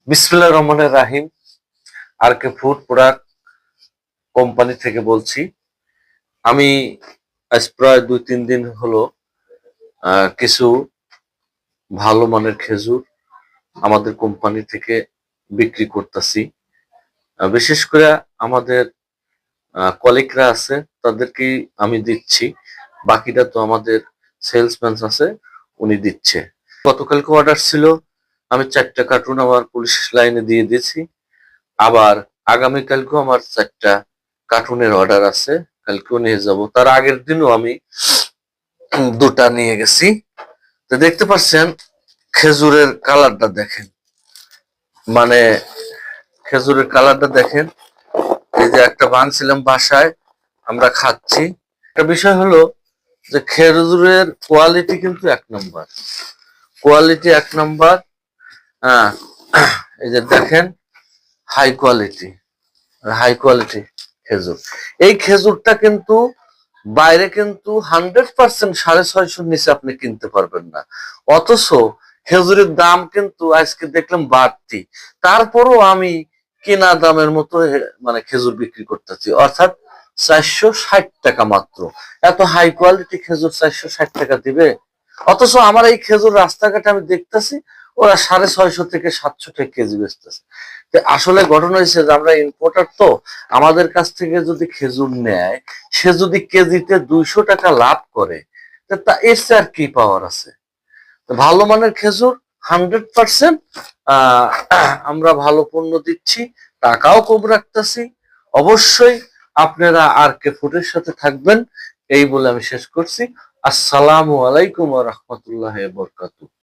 বিসমিল্লাহির রহমানির রাহিম। আর কে food product company থেকে বলছি। আমি আজ প্রায় 2-3 দিন হলো কিছু ভালো মানের খেজুর আমাদের কোম্পানি থেকে বিক্রি করতেছি। বিশেষ করে আমাদের কলিগরা আছে তাদেরকেই আমি দিচ্ছি, বাকিটা তো আমাদের সেলসম্যান আছে, উনি দিচ্ছে। গতকালকে অর্ডার ছিল, আমি 4টা কার্টুন আমার পুলিশ লাইনে দিয়ে দিয়েছি। আবার আগামীকালকেও আমার 4টা কার্টুনের অর্ডার আছে, কালকেও নিয়ে যাব। তার আগের দিনও আমি 2টা নিয়ে গেছি। তো দেখতে পাচ্ছেন খেজুরের কালারটা দেখেন, মানে খেজুরের কালারটা দেখেন। এই যে একটা বানছিলাম বাসায়, আমরা খাচ্ছি। একটা বিষয় হলো যে খেজুরের কোয়ালিটি কিন্তু 1 নম্বর, কোয়ালিটি 1 নম্বর। হ্যাঁ, এই যে দেখেন, হাই কোয়ালিটি, হাই কোয়ালিটি খেজুর। এই খেজুরটা কিন্তু বাইরে কিন্তু 100% 650 নিচে আপনি কিনতে পারবেন না। অথচ খেজুরের দাম কিন্তু আজকে দেখলাম বাড়তি, তারপরও আমি কেনা দামের মতো মানে খেজুর বিক্রি করতেছি, অর্থাৎ 460 টাকা মাত্র। এত হাই কোয়ালিটি খেজুর 460 টাকা দিবে? অথচ আমার এই খেজুর রাস্তাঘাটে আমি দেখতেছি ওরা 650 থেকে 700 টাকা কেজি বেচতেছে। আসলে ঘটনা হয়েছে যে আমরা ইম্পোর্টার, তো আমাদের কাছ থেকে যদি খেজুর নেয়, সে যদি কেজিতে 200 টাকা লাভ করে, তা এর চেয়ে আর কি পাওয়ার আছে? ভালো মানের খেজুর 100%, আমরা ভালো পণ্য দিচ্ছি, টাকাও কম রাখতেছি। অবশ্যই আপনারা আর কে ফুডের সাথে থাকবেন, এই বলে আমি শেষ করছি। আসসালামু আলাইকুম ওয়া রাহমাতুল্লাহি ওয়া বারাকাতুহু।